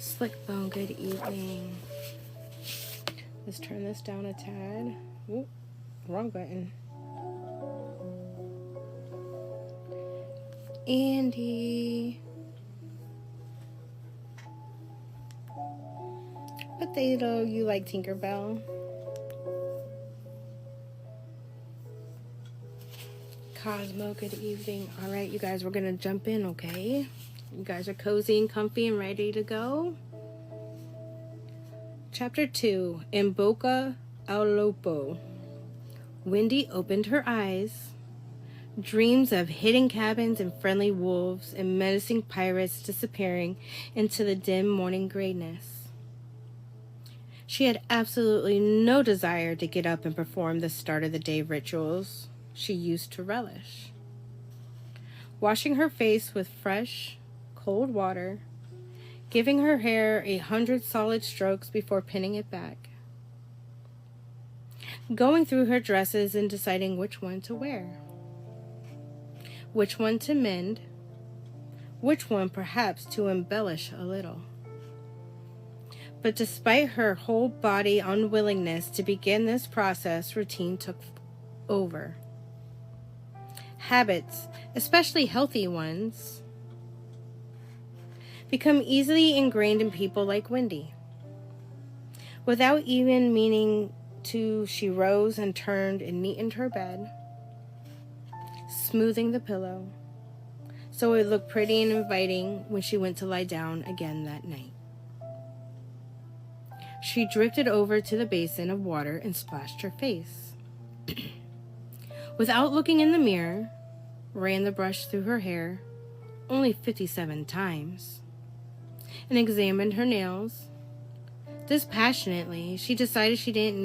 Slick Bone, good evening. Let's turn this down a tad. Ooh, wrong button. Andy. Potato, you like Tinkerbell? Cosmo, good evening. All right, you guys, we're going to jump in, okay? You guys are cozy and comfy and ready to go? Chapter 2, In Boca al Lopo. Wendy opened her eyes. Dreams of hidden cabins and friendly wolves and menacing pirates disappearing into the dim morning grayness. She had absolutely no desire to get up and perform the start of the day rituals she used to relish. Washing her face with fresh, cold water, giving her hair 100 solid strokes before pinning it back, going through her dresses and deciding which one to wear, which one to mend, which one perhaps to embellish a little. But despite her whole body unwillingness to begin this process, routine took over. Habits, especially healthy ones, become easily ingrained in people like Wendy. Without even meaning to, she rose and turned and neatened her bed, smoothing the pillow, so it looked pretty and inviting when she went to lie down again that night. She drifted over to the basin of water and splashed her face. Without looking in the mirror, ran the brush through her hair only 57 times, and examined her nails. Dispassionately, she decided they didn't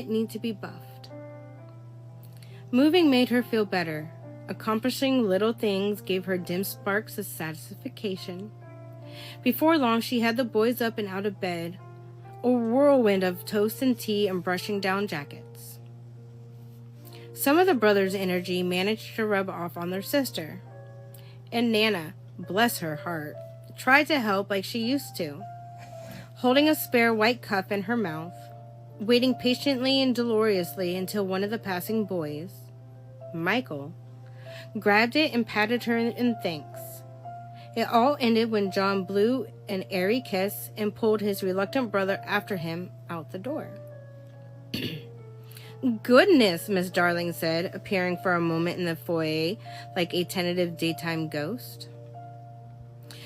need to be buffed. Moving made her feel better. Accomplishing little things gave her dim sparks of satisfaction. Before long, she had the boys up and out of bed, a whirlwind of toast and tea and brushing down jackets. Some of the brothers' energy managed to rub off on their sister, and Nana, bless her heart, tried to help like she used to, holding a spare white cup in her mouth, waiting patiently and dolorously until one of the passing boys, Michael, grabbed it and patted her in thanks. It all ended when John blew an airy kiss and pulled his reluctant brother after him out the door. Goodness, Miss Darling said, appearing for a moment in the foyer like a tentative daytime ghost.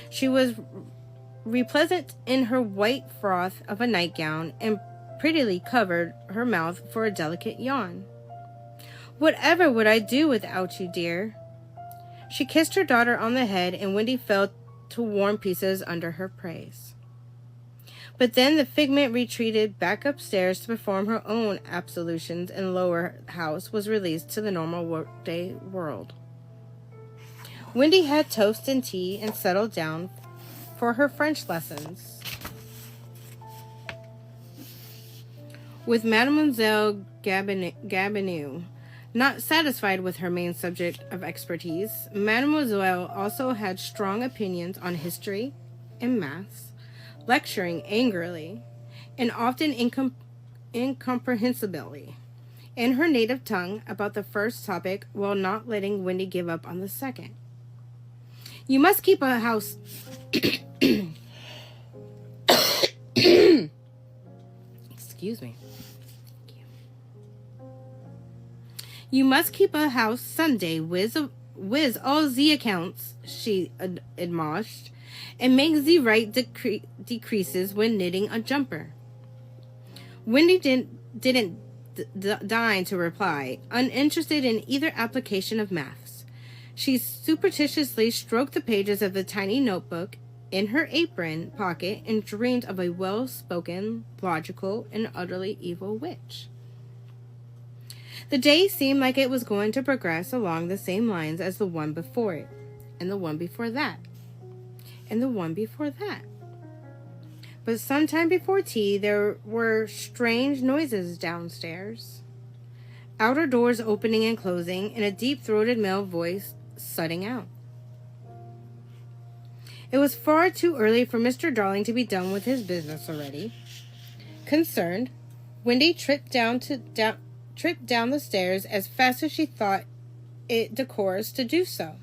She was repleasant in her white froth of a nightgown and prettily covered her mouth for a delicate yawn. Whatever would I do without you, dear? She kissed her daughter on the head, and Wendy fell to warm pieces under her praise. But then the figment retreated back upstairs to perform her own absolutions, and Lower House was released to the normal workday world. Wendy had toast and tea and settled down for her French lessons with Mademoiselle Gabineau. Not satisfied with her main subject of expertise, Mademoiselle also had strong opinions on history and maths, lecturing angrily and often incomprehensibly in her native tongue about the first topic while not letting Wendy give up on the second. You must keep a house... Excuse me. You must keep a house Sunday, whiz all the accounts, she admonished, and make the right decreases when knitting a jumper. Wendy didn't deign to reply, uninterested in either application of maths. She superstitiously stroked the pages of the tiny notebook in her apron pocket and dreamed of a well-spoken, logical, and utterly evil witch. The day seemed like it was going to progress along the same lines as the one before it, and the one before that, and the one before that. But sometime before tea, there were strange noises downstairs. Outer doors opening and closing, and a deep-throated male voice sudding out. It was far too early for Mr. Darling to be done with his business already. Concerned, Wendy tripped down the stairs as fast as she thought it decorous to do so.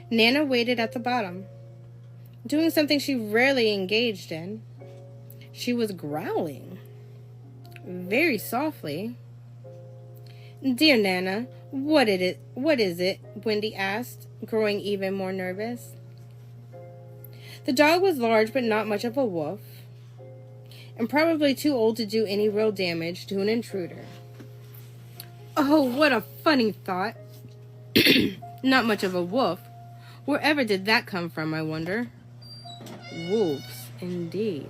Nana waited at the bottom, doing something she rarely engaged in. She was growling, very softly. "Dear Nana, what is it?" Wendy asked, growing even more nervous. The dog was large but not much of a wolf, and probably too old to do any real damage to an intruder. Oh, what a funny thought. Not much of a wolf. Wherever did that come from, I wonder? Wolves, indeed.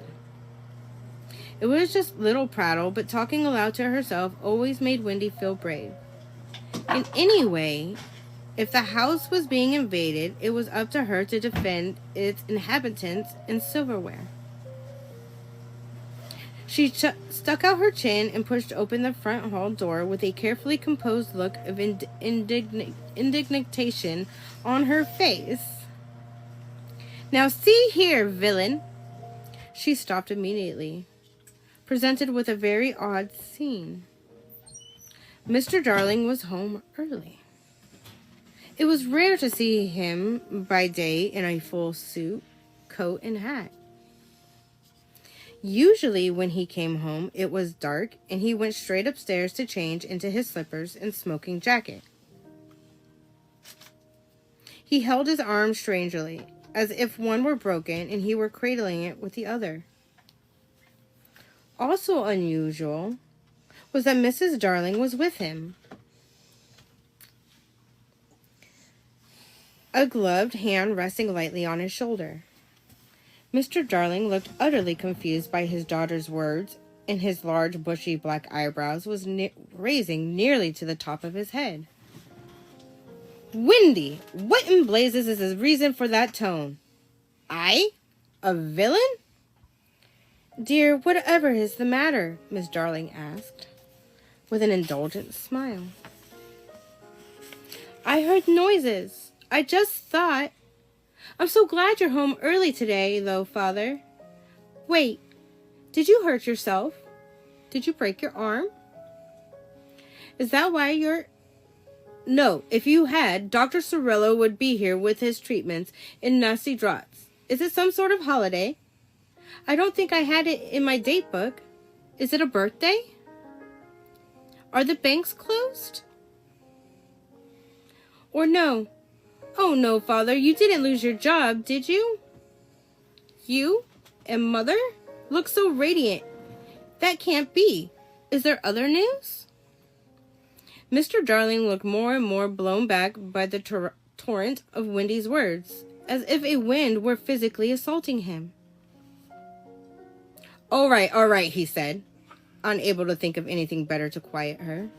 It was just little prattle, but talking aloud to herself always made Wendy feel brave. And anyway, if the house was being invaded, it was up to her to defend its inhabitants and silverware. She stuck out her chin and pushed open the front hall door with a carefully composed look of indignation on her face. "Now see here, villain." She stopped immediately, presented with a very odd scene. Mr. Darling was home early. It was rare to see him by day in a full suit, coat, and hat. Usually when he came home, it was dark, and he went straight upstairs to change into his slippers and smoking jacket. He held his arm strangely, as if one were broken and he were cradling it with the other. Also unusual was that Mrs. Darling was with him. A gloved hand resting lightly on his shoulder. Mr. Darling looked utterly confused by his daughter's words, and his large, bushy black eyebrows was raising nearly to the top of his head. "Wendy, what in blazes is the reason for that tone?" "I? A villain?" "Dear, whatever is the matter?" Miss Darling asked, with an indulgent smile. "I heard noises. I just thought... I'm so glad you're home early today, though, Father. Wait, did you hurt yourself? Did you break your arm? Is that why you're... No, if you had, Dr. Cirillo would be here with his treatments and nasty draughts. Is it some sort of holiday? I don't think I had it in my date book. Is it a birthday? Are the banks closed? Or no... Oh, no, Father, you didn't lose your job, did you? You and Mother look so radiant. That can't be. Is there other news?" Mr. Darling looked more and more blown back by the torrent of Wendy's words, as if a wind were physically assaulting him. All right, he said, unable to think of anything better to quiet her.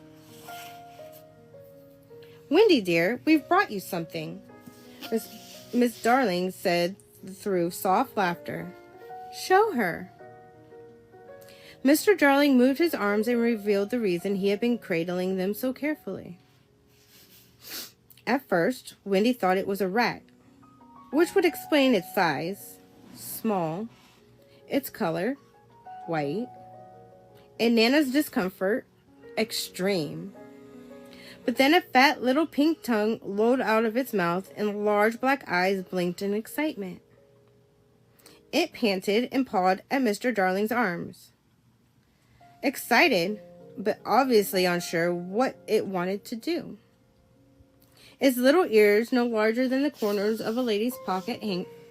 "Wendy, dear, we've brought you something," Miss Darling said through soft laughter. "Show her." Mr. Darling moved his arms and revealed the reason he had been cradling them so carefully. At first, Wendy thought it was a rat, which would explain its size, small, its color, white, and Nana's discomfort, extreme. But then a fat little pink tongue lolled out of its mouth and large black eyes blinked in excitement. It panted and pawed at Mr. Darling's arms. Excited, but obviously unsure what it wanted to do. Its little ears, no larger than the corners of a lady's pocket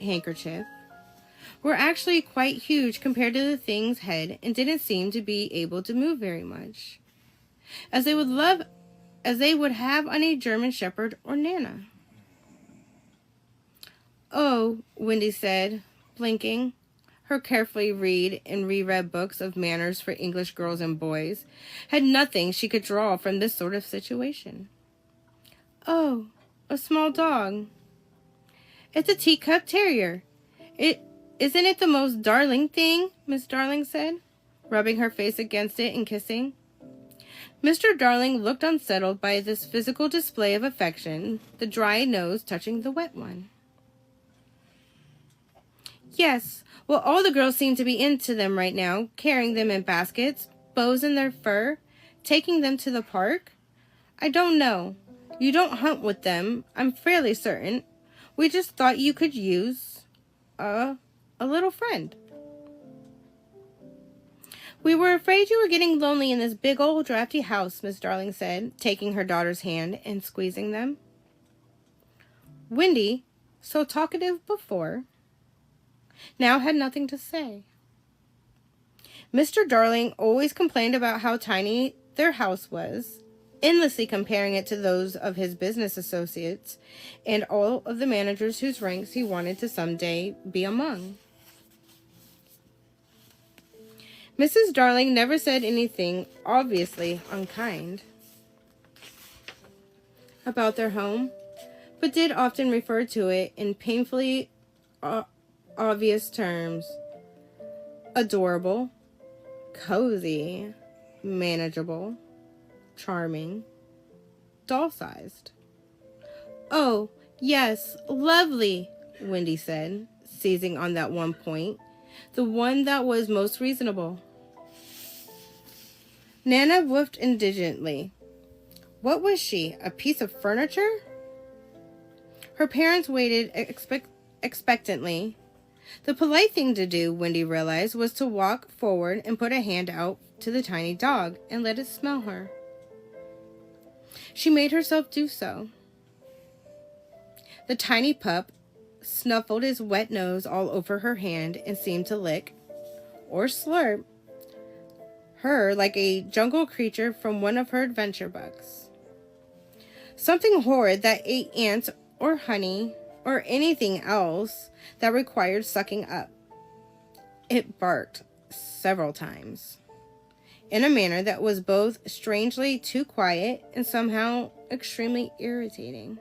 handkerchief, were actually quite huge compared to the thing's head and didn't seem to be able to move very much, as they would have on a German Shepherd or Nana. "Oh," Wendy said, blinking. Her carefully read and reread books of manners for English girls and boys had nothing she could draw from this sort of situation. "Oh, a small dog. It's a teacup terrier. Isn't it the most darling thing?" Miss Darling said, rubbing her face against it and kissing. Mr. Darling looked unsettled by this physical display of affection, the dry nose touching the wet one. Yes, well, all the girls seem to be into them right now, carrying them in baskets, bows in their fur, taking them to the park. I don't know. You don't hunt with them, I'm fairly certain. We just thought you could use a little friend. We were afraid you were getting lonely in this big old drafty house, Miss Darling said, taking her daughter's hand and squeezing them. Wendy, so talkative before, now had nothing to say. Mr. Darling always complained about how tiny their house was, endlessly comparing it to those of his business associates and all of the managers whose ranks he wanted to someday be among. Mrs. Darling never said anything obviously unkind about their home, but did often refer to it in painfully obvious terms. Adorable, cozy, manageable, charming, doll-sized. Oh, yes, lovely, Wendy said, seizing on that one point, the one that was most reasonable. Nana woofed indigently. What was she, a piece of furniture? Her parents waited expectantly. The polite thing to do, Wendy realized, was to walk forward and put a hand out to the tiny dog and let it smell her. She made herself do so. The tiny pup snuffled his wet nose all over her hand and seemed to lick, or slurp, her like a jungle creature from one of her adventure books. Something horrid that ate ants or honey or anything else that required sucking up. It barked several times, in a manner that was both strangely too quiet and somehow extremely irritating.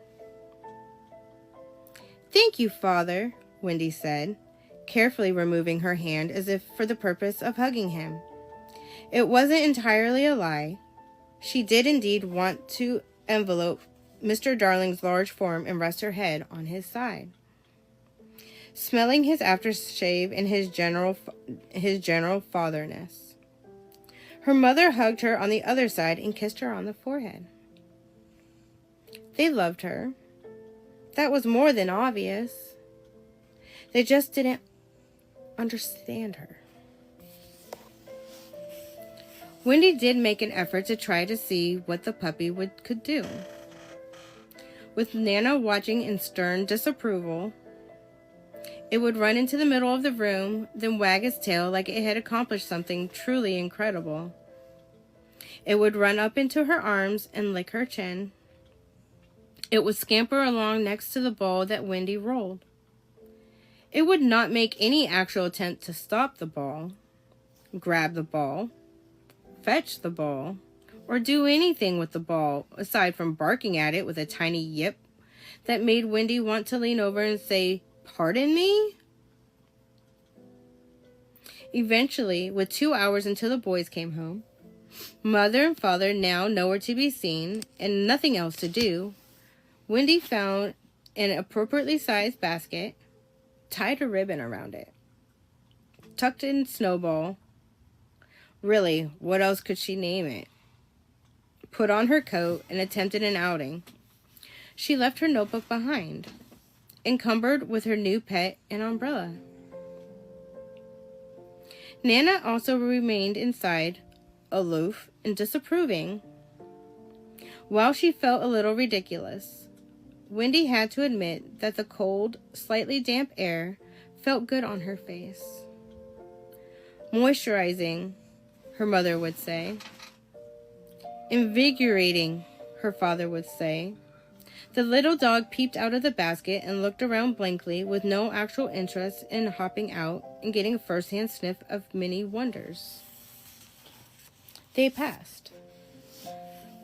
Thank you, Father, Wendy said, carefully removing her hand as if for the purpose of hugging him. It wasn't entirely a lie. She did indeed want to envelope Mr. Darling's large form and rest her head on his side, smelling his aftershave and his general fatherness. Her mother hugged her on the other side and kissed her on the forehead. They loved her. That was more than obvious. They just didn't understand her. Wendy did make an effort to try to see what the puppy could do. With Nana watching in stern disapproval, it would run into the middle of the room, then wag its tail like it had accomplished something truly incredible. It would run up into her arms and lick her chin. It would scamper along next to the ball that Wendy rolled. It would not make any actual attempt to stop the ball, grab the ball, fetch the ball, or do anything with the ball aside from barking at it with a tiny yip that made Wendy want to lean over and say, "Pardon me?" Eventually, with 2 hours until the boys came home, Mother and Father now nowhere to be seen and nothing else to do, Wendy found an appropriately sized basket, tied a ribbon around it, tucked in Snowball. Really, what else could she name it? Put on her coat and attempted an outing. She left her notebook behind, encumbered with her new pet and umbrella. Nana also remained inside, aloof and disapproving. While she felt a little ridiculous, Wendy had to admit that the cold, slightly damp air felt good on her face. Moisturizing, her mother would say. Invigorating, her father would say. The little dog peeped out of the basket and looked around blankly with no actual interest in hopping out and getting a first-hand sniff of many wonders. They passed.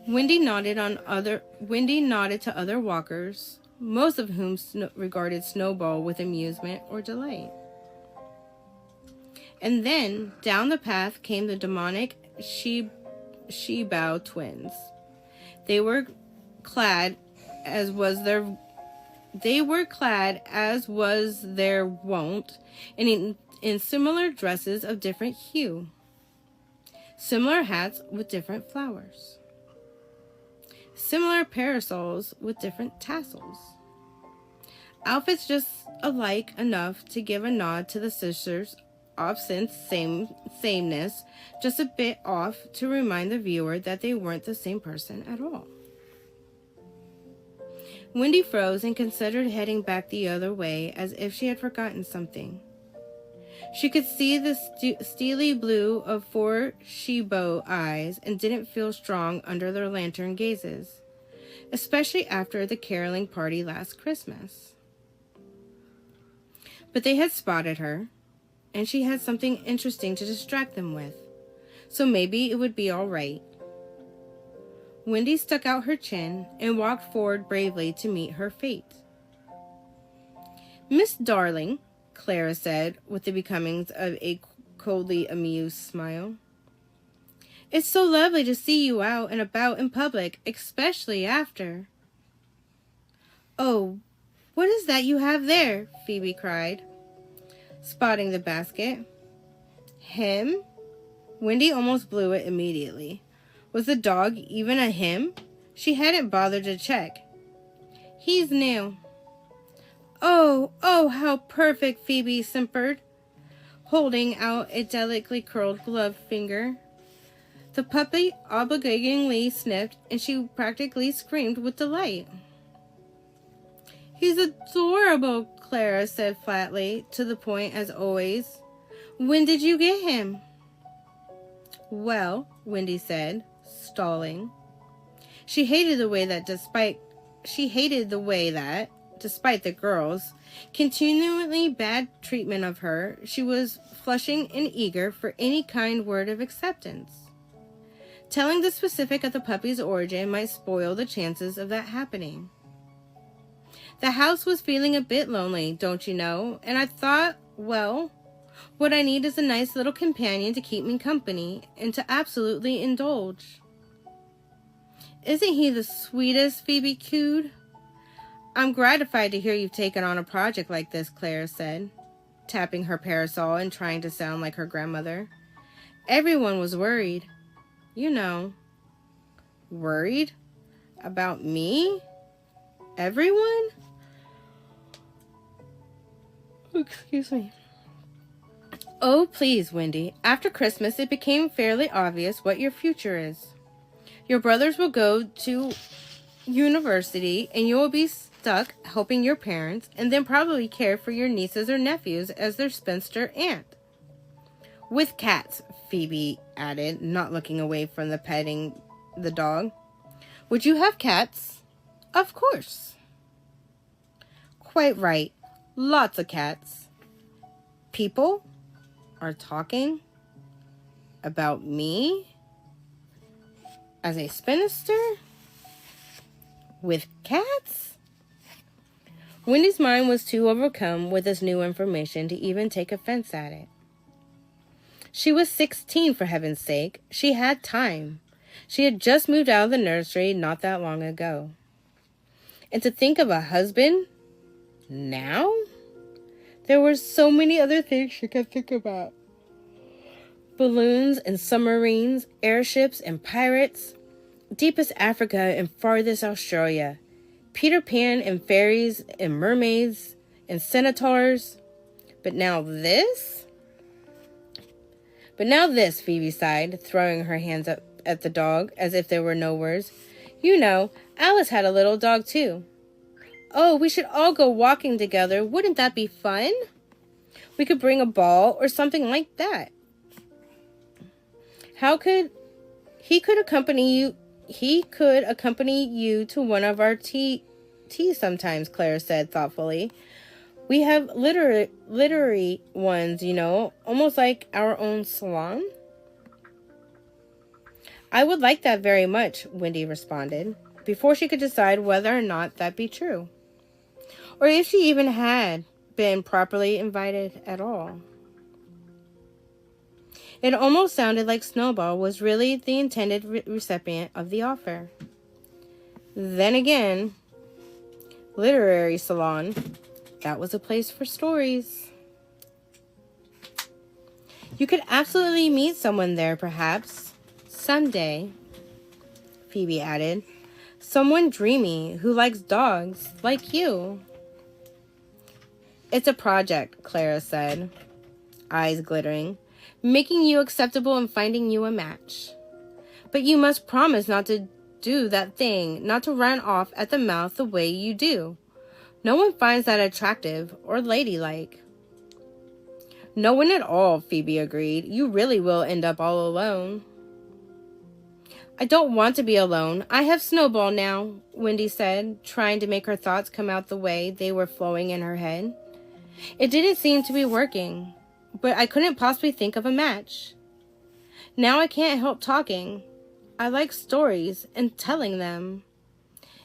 Wendy nodded to other walkers, most of whom regarded Snowball with amusement or delight. And then, down the path came the demonic Shibao twins. They were clad, as was their They were clad, as was their wont, in similar dresses of different hue, similar hats with different flowers, similar parasols with different tassels. Outfits just alike enough to give a nod to the sisters' off-sense sameness, just a bit off to remind the viewer that they weren't the same person at all. Wendy froze and considered heading back the other way as if she had forgotten something. She could see the steely blue of 4 she-bow eyes and didn't feel strong under their lantern gazes, especially after the caroling party last Christmas. But they had spotted her, and she had something interesting to distract them with, so maybe it would be all right. Wendy stuck out her chin and walked forward bravely to meet her fate. "Miss Darling," Clara said, with the becomings of a coldly amused smile. "It's so lovely to see you out and about in public, especially after—" "Oh, what is that you have there?" Phoebe cried, spotting the basket. "Him?" Wendy almost blew it immediately. Was the dog even a him? She hadn't bothered to check. "He's new." Oh, how perfect," Phoebe simpered, holding out a delicately curled gloved finger. The puppy obligatingly sniffed, and she practically screamed with delight. "He's adorable," Clara said flatly, to the point as always. "When did you get him?" "Well," Wendy said, stalling. She hated the way that, despite the girls' continually bad treatment of her, she was flushing and eager for any kind word of acceptance. Telling the specific of the puppy's origin might spoil the chances of that happening. "The house was feeling a bit lonely, don't you know, and I thought, well, what I need is a nice little companion to keep me company and to absolutely indulge." "Isn't he the sweetest?" Phoebe cooed. "I'm gratified to hear you've taken on a project like this," Clara said, tapping her parasol and trying to sound like her grandmother. "Everyone was worried. You know." "Worried? About me? Everyone?" Excuse me. "Oh, please, Wendy. After Christmas, it became fairly obvious what your future is. Your brothers will go to university, and you will be stuck helping your parents, and then probably care for your nieces or nephews as their spinster aunt." "With cats," Phoebe added, not looking away from the petting the dog. "Would you have cats?" "Of course." "Quite right. Lots of cats. People are talking about me as a spinster with cats?" Wendy's mind was too overcome with this new information to even take offense at it. She was 16, for heaven's sake. She had time. She had just moved out of the nursery not that long ago. And to think of a husband now? There were so many other things she could think about. Balloons and submarines, airships and pirates, deepest Africa and farthest Australia, Peter Pan and fairies and mermaids and centaurs. But now this, Phoebe sighed, throwing her hands up at the dog as if there were no words. "You know, Alice had a little dog too. Oh, we should all go walking together. Wouldn't that be fun? We could bring a ball or something like that." He could accompany you to one of our tea sometimes, Claire said thoughtfully. "We have literary ones, you know, almost like our own salon." "I would like that very much," Wendy responded, before she could decide whether or not that be true, or if she even had been properly invited at all. It almost sounded like Snowball was really the intended recipient of the offer. Then again, literary salon. That was a place for stories. You could absolutely meet someone there, perhaps. Someday, Phoebe added. Someone dreamy who likes dogs, like you. It's a project, Clara said, eyes glittering, making you acceptable and finding you a match. But you must promise not to do that thing, not to run off at the mouth the way you do. No one finds that attractive or ladylike. No one at all, Phoebe agreed. You really will end up all alone. I don't want to be alone. I have Snowball now, Wendy said, trying to make her thoughts come out the way they were flowing in her head. It didn't seem to be working, but I couldn't possibly think of a match. Now I can't help talking. I like stories and telling them.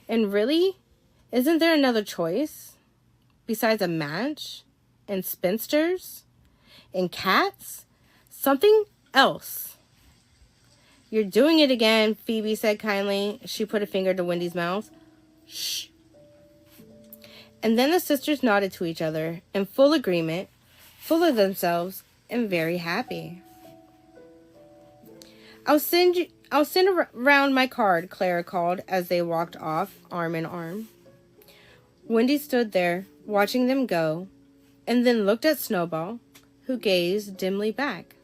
And really, isn't there another choice? Besides a match? And spinsters? And cats? Something else. You're doing it again, Phoebe said kindly. She put a finger to Wendy's mouth. Shh. And then the sisters nodded to each other in full agreement, full of themselves, and very happy. I'll send around my card, Clara called as they walked off, arm in arm. Wendy stood there, watching them go, and then looked at Snowball, who gazed dimly back.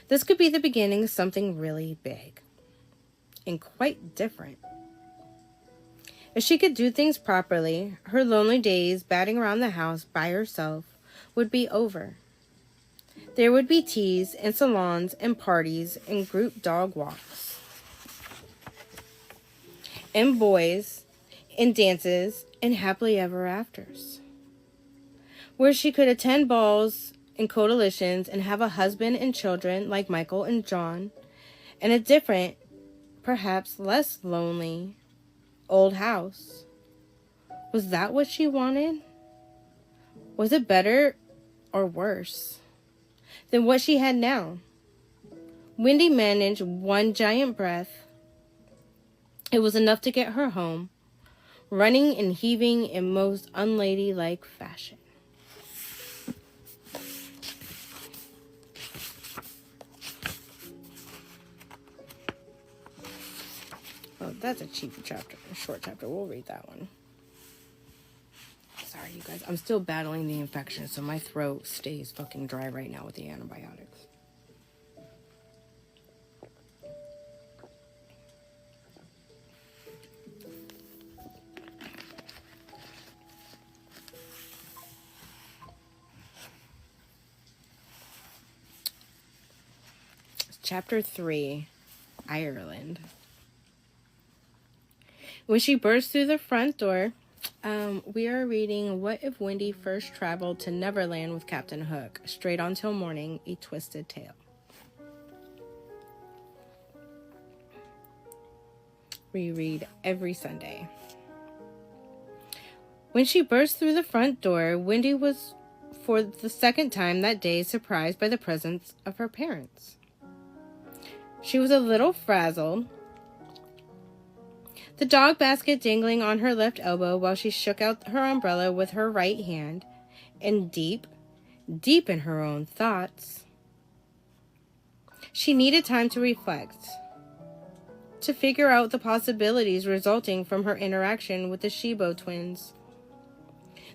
This could be the beginning of something really big, and quite different. If she could do things properly, her lonely days batting around the house by herself would be over. There would be teas and salons and parties and group dog walks. And boys and dances and happily ever afters. Where she could attend balls and coalitions and have a husband and children like Michael and John, and a different, perhaps less lonely, old house. Was that what she wanted? Was it better or worse than what she had now? Wendy managed one giant breath. It was enough to get her home, running and heaving in most unladylike fashion. Oh, that's a cheap chapter, a short chapter. We'll read that one. Sorry, you guys. I'm still battling the infection, so my throat stays fucking dry right now with the antibiotics. Chapter 3, Ireland. When she burst through the front door, we are reading What If Wendy First Traveled to Neverland with Captain Hook, Straight On Till Morning, A Twisted Tale. We read every Sunday. When she burst through the front door, Wendy was, for the second time that day, surprised by the presence of her parents. She was a little frazzled, the dog basket dangling on her left elbow while she shook out her umbrella with her right hand, and deep in her own thoughts. She needed time to reflect, to figure out the possibilities resulting from her interaction with the Shibo twins.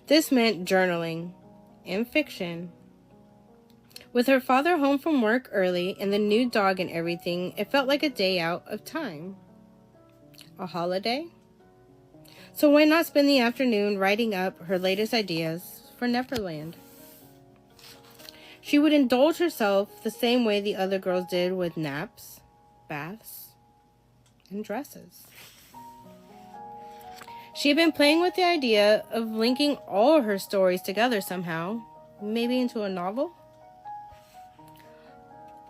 This meant journaling and fiction. With her father home from work early and the new dog and everything, it felt like a day out of time. A holiday? So why not spend the afternoon writing up her latest ideas for Neverland? She would indulge herself the same way the other girls did with naps, baths, and dresses. She had been playing with the idea of linking all her stories together somehow, maybe into a novel.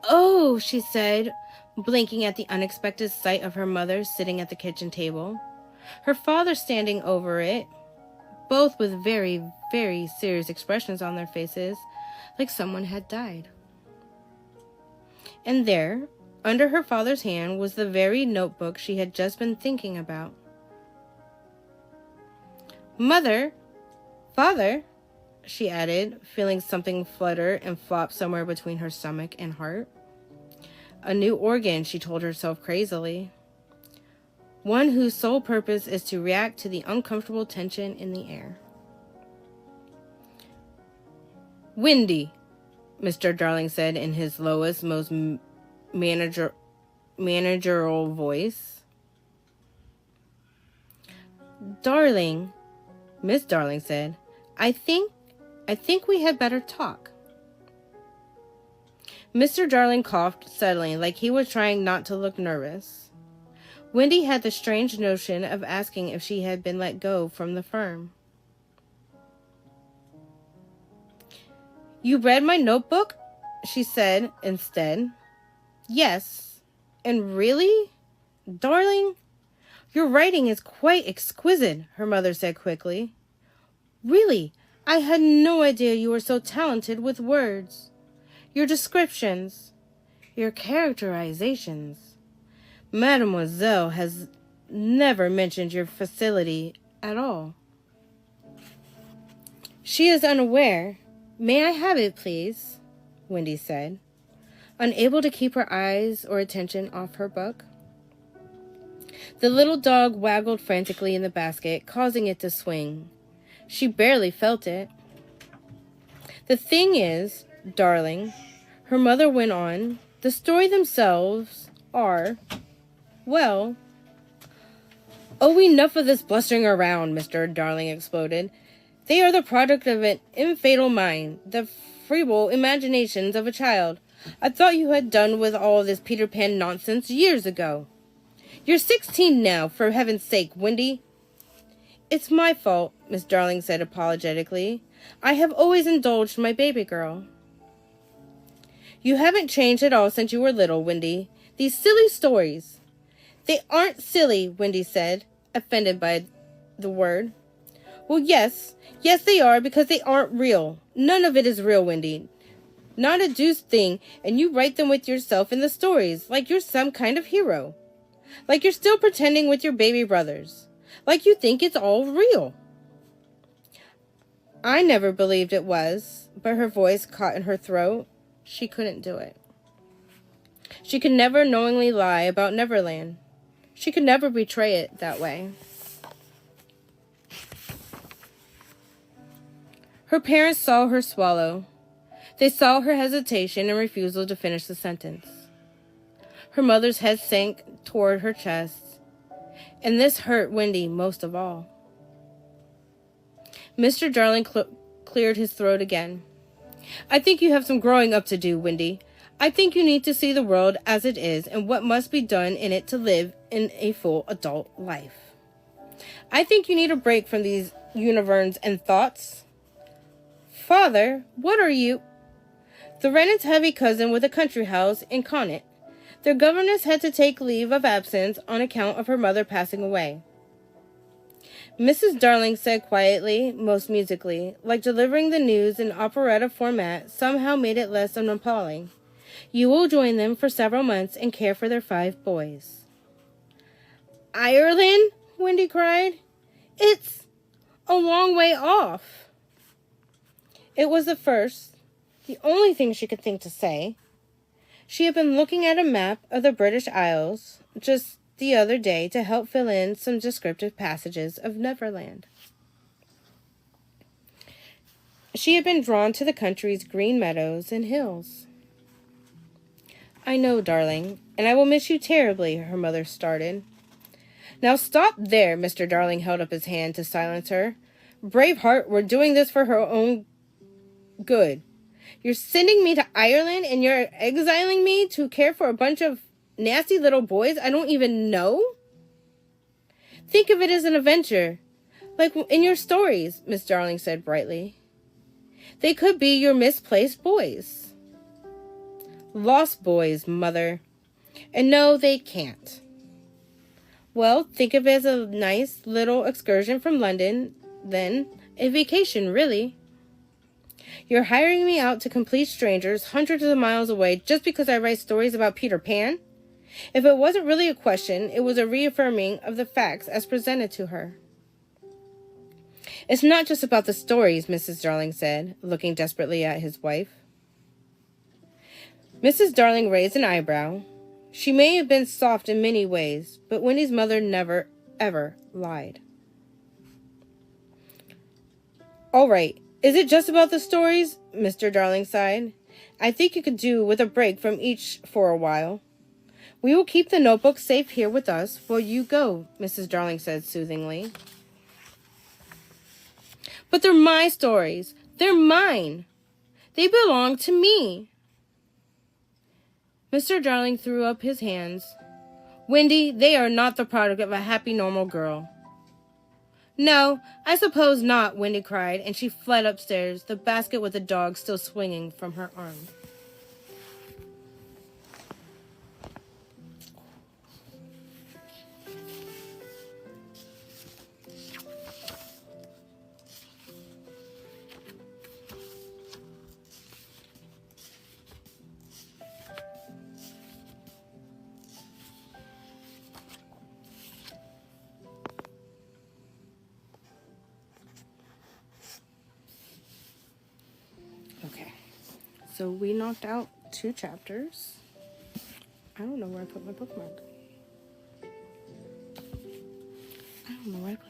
Oh, she said, blinking at the unexpected sight of her mother sitting at the kitchen table, her father standing over it, both with very, very serious expressions on their faces, like someone had died. And there, under her father's hand, was the very notebook she had just been thinking about. Mother, father, she added, feeling something flutter and flop somewhere between her stomach and heart. A new organ, she told herself crazily. One whose sole purpose is to react to the uncomfortable tension in the air. Wendy, Mr. Darling said in his lowest, most managerial voice. Darling, Miss Darling said, I think we had better talk. Mr. Darling coughed suddenly, like he was trying not to look nervous. Wendy had the strange notion of asking if she had been let go from the firm. You read my notebook? She said instead. Yes. And really? Darling? Your writing is quite exquisite, her mother said quickly. Really, I had no idea you were so talented with words. Your descriptions, your characterizations. Mademoiselle has never mentioned your facility at all. She is unaware. May I have it, please? Wendy said, unable to keep her eyes or attention off her book. The little dog waggled frantically in the basket, causing it to swing. She barely felt it. The thing is, darling, her mother went on, the story themselves are, well... Oh, enough of this blustering around, Mr. Darling exploded. They are the product of an infantile mind, the feeble imaginations of a child. I thought you had done with all this Peter Pan nonsense years ago. You're 16 now, for heaven's sake, Wendy. It's my fault, Miss Darling said apologetically. I have always indulged my baby girl. You haven't changed at all since you were little, Wendy. These silly stories. They aren't silly, Wendy said, offended by the word. Well, yes, they are, because they aren't real. None of it is real, Wendy. Not a deuced thing, and you write them with yourself in the stories, like you're some kind of hero. Like you're still pretending with your baby brothers. Like you think it's all real. I never believed it was, but her voice caught in her throat. She couldn't do it. She could never knowingly lie about Neverland. She could never betray it that way. Her parents saw her swallow. They saw her hesitation and refusal to finish the sentence. Her mother's head sank toward her chest, and this hurt Wendy most of all. Mr. Darling cleared his throat again. I think you have some growing up to do, Wendy. I think you need to see the world as it is and what must be done in it to live in a full adult life. I think you need a break from these univerns and thoughts. Father, what are you? The Rennets' heavy cousin with a country house in Connaught. Their governess had to take leave of absence on account of her mother passing away. Mrs. Darling said quietly, most musically, like delivering the news in operetta format somehow made it less appalling. You will join them for several months and care for their 5 boys. Ireland? Wendy cried. It's a long way off. It was the only thing she could think to say. She had been looking at a map of the British Isles just the other day to help fill in some descriptive passages of Neverland. She had been drawn to the country's green meadows and hills. I know, darling, and I will miss you terribly, her mother started. Now stop there, Mr. Darling held up his hand to silence her. Braveheart, we're doing this for her own good. You're sending me to Ireland and you're exiling me to care for a bunch of nasty little boys I don't even know? Think of it as an adventure, like in your stories, Miss Darling said brightly. They could be your misplaced boys. Lost boys, Mother. And no, they can't. Well, think of it as a nice little excursion from London, then. A vacation, really. You're hiring me out to complete strangers hundreds of miles away just because I write stories about Peter Pan? If it wasn't really a question, it was a reaffirming of the facts as presented to her. It's not just about the stories, Mrs. Darling said, looking desperately at his wife. Mrs. Darling raised an eyebrow. She may have been soft in many ways, but Wendy's mother never, ever lied. All right, is it just about the stories? Mr. Darling sighed. I think you could do with a break from each for a while. We will keep the notebook safe here with us while you go, Mrs. Darling said soothingly. But they're my stories. They're mine. They belong to me. Mr. Darling threw up his hands. Wendy, they are not the product of a happy, normal girl. No, I suppose not, Wendy cried, and she fled upstairs, the basket with the dog still swinging from her arm. Okay, so we knocked out 2 chapters. I don't know where I put my bookmark. I don't know where I put